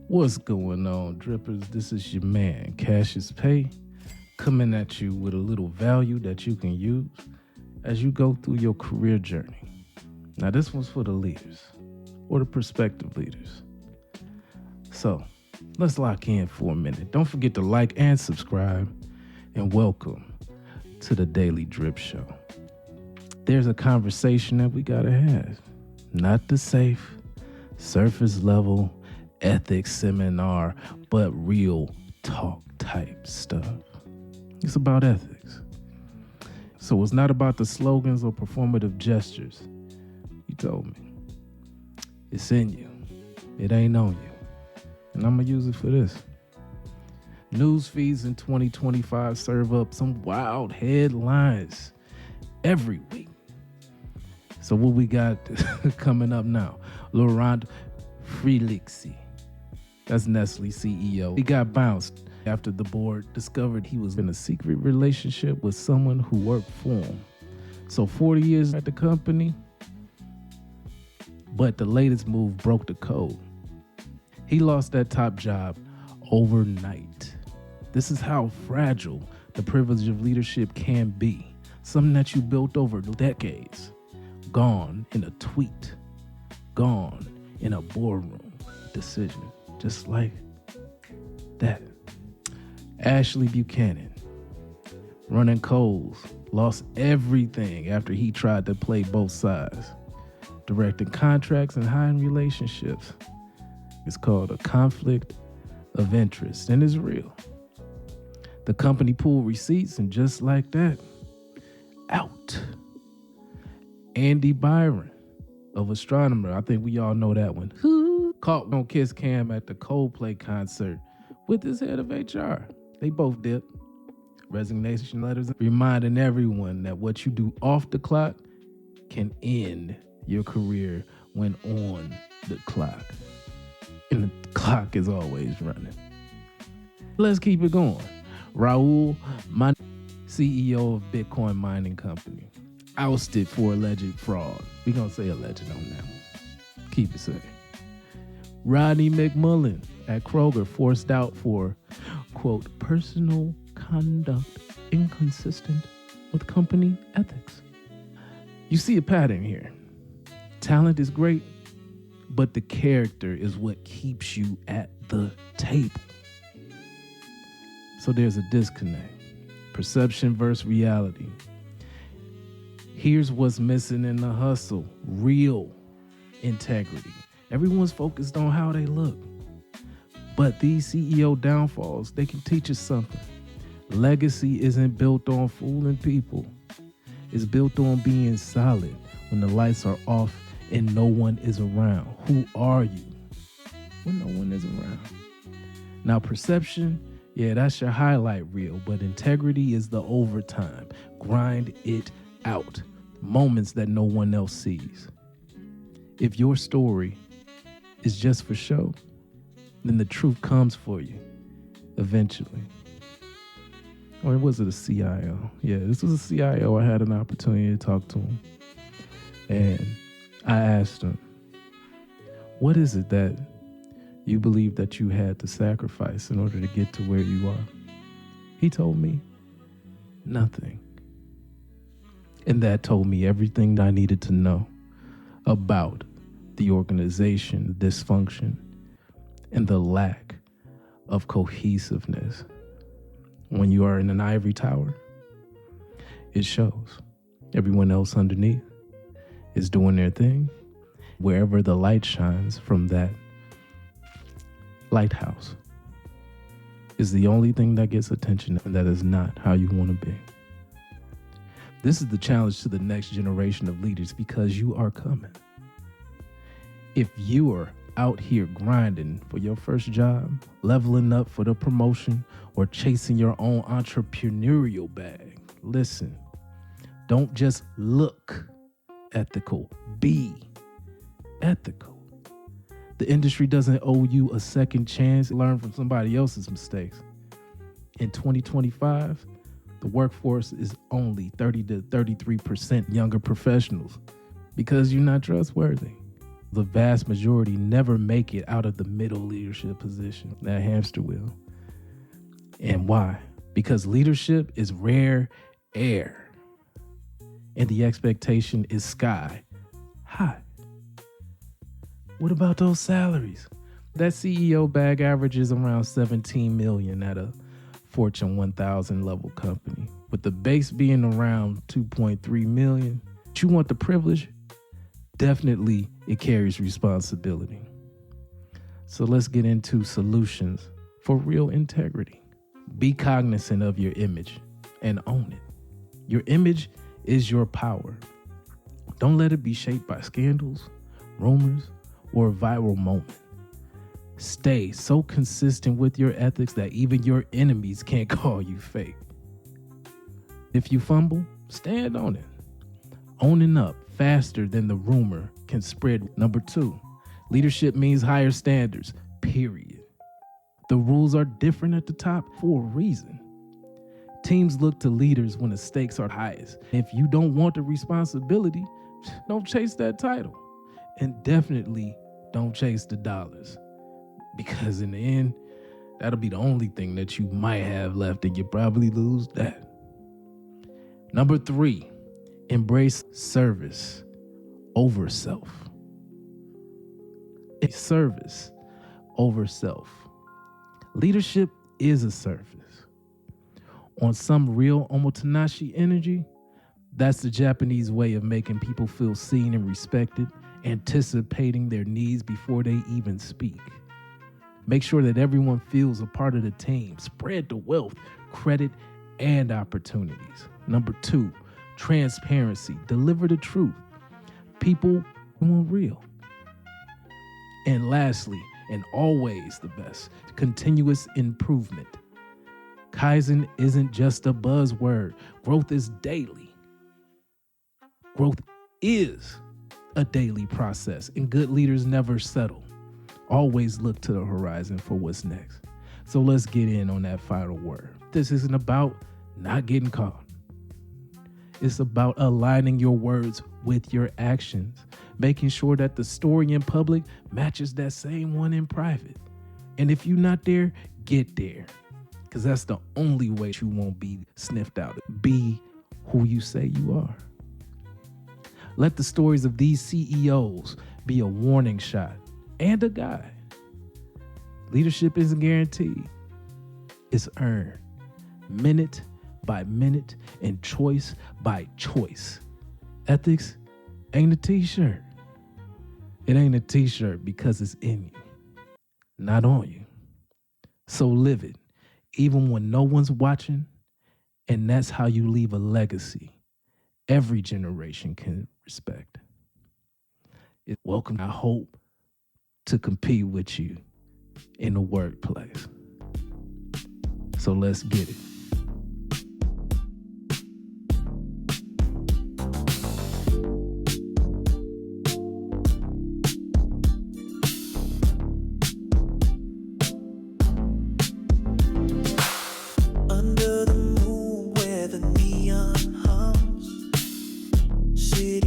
What's going on, drippers? This is your man, Cassius Pay, coming at you with a little value that you can use as you go through your career journey. Now, this one's for the leaders or the prospective leaders. So, let's lock in for a minute. Don't forget to like and subscribe, and welcome to the Daily Drip Show. There's a conversation that we gotta have, not the safe, surface level ethics seminar, but real talk type stuff. It's about ethics. So it's not about the slogans or performative gestures. You told me. It's in you. It ain't on you. And I'm gonna use it for this. News feeds in 2025 serve up some wild headlines every week. So what we got coming up now? Laurent Frelixi. That's Nestle CEO. He got bounced after the board discovered he was in a secret relationship with someone who worked for him. So 40 years at the company, but the latest move broke the code. He lost that top job overnight. This is how fragile the privilege of leadership can be. Something that you built over decades. Gone in a tweet. Gone in a boardroom decision. Just like that. Ashley Buchanan, running Kohl's, lost everything after he tried to play both sides. Directing contracts and hiding relationships. It's called a conflict of interest, and it's real. The company pulled receipts, and just like that, out. Andy Byron of Astronomer, I think we all know that one. Caught on Kiss Cam at the Coldplay concert with his head of HR. They both dipped. Resignation letters reminding everyone that what you do off the clock can end your career when on the clock. And the clock is always running. Let's keep it going. Raul, my CEO of Bitcoin mining company, ousted for alleged fraud. We're going to say alleged on that one. Keep it safe. Rodney McMullen at Kroger forced out for, quote, personal conduct inconsistent with company ethics. You see a pattern here. Talent is great, but the character is what keeps you at the table. So there's a disconnect. Perception versus reality. Here's what's missing in the hustle. Real integrity. Everyone's focused on how they look. But these CEO downfalls, they can teach us something. Legacy isn't built on fooling people. It's built on being solid when the lights are off and no one is around. Who are you when no one is around? Now, perception, yeah, that's your highlight reel, but integrity is the overtime. Grind it out. Moments that no one else sees. If your story is just for show, then the truth comes for you eventually. Or was it a CIO? Yeah, this was a CIO. I had an opportunity to talk to him. And I asked him, what is it that you believe that you had to sacrifice in order to get to where you are? He told me, nothing. And that told me everything I needed to know about the organization, the dysfunction, and the lack of cohesiveness. When you are in an ivory tower, it shows. Everyone else underneath is doing their thing. Wherever the light shines from that lighthouse is the only thing that gets attention, and that is not how you want to be. This is the challenge to the next generation of leaders, because you are coming. If you are out here grinding for your first job, leveling up for the promotion, or chasing your own entrepreneurial bag, listen, don't just look ethical, be ethical. The industry doesn't owe you a second chance to learn from somebody else's mistakes. In 2025, the workforce is only 30 to 33% younger professionals because you're not trustworthy. The vast majority never make it out of the middle leadership position, that hamster wheel. And why? Because leadership is rare air, and the expectation is sky high. What about those salaries? That CEO bag averages around 17 million at a Fortune 1000 level company, with the base being around 2.3 million. You want the privilege? Definitely, it carries responsibility. So let's get into solutions for real integrity. Be cognizant of your image and own it. Your image is your power. Don't let it be shaped by scandals, rumors, or a viral moment. Stay so consistent with your ethics that even your enemies can't call you fake. If you fumble, stand on it. Owning up faster than the rumor can spread. Number 2, leadership means higher standards, period. The rules are different at the top for a reason. Teams look to leaders when the stakes are highest. If you don't want the responsibility, don't chase that title. And definitely don't chase the dollars. Because in the end, that'll be the only thing that you might have left, and you probably lose that. Number 3, embrace service over self. It's service over self. Leadership is a service. On some real omotenashi energy, that's the Japanese way of making people feel seen and respected, anticipating their needs before they even speak. Make sure that everyone feels a part of the team. Spread the wealth, credit, and opportunities. Number 2, transparency. Deliver the truth. People want real. And lastly, and always the best, continuous improvement. Kaizen isn't just a buzzword. Growth is daily. Growth is a daily process, and good leaders never settle. Always look to the horizon for what's next. So let's get in on that final word. This isn't about not getting caught. It's about aligning your words with your actions, making sure that the story in public matches that same one in private. And if you're not there, get there, because that's the only way you won't be sniffed out. Be who you say you are. Let the stories of these CEOs be a warning shot and a guide. Leadership isn't guaranteed. It's earned, minute by minute and choice by choice. Ethics ain't a t-shirt. It ain't a t-shirt because it's in you, not on you. So live it, even when no one's watching, and that's how you leave a legacy every generation can respect. Welcome, I hope, to compete with you in the workplace. So let's get it. Under the moon where the neon hums, city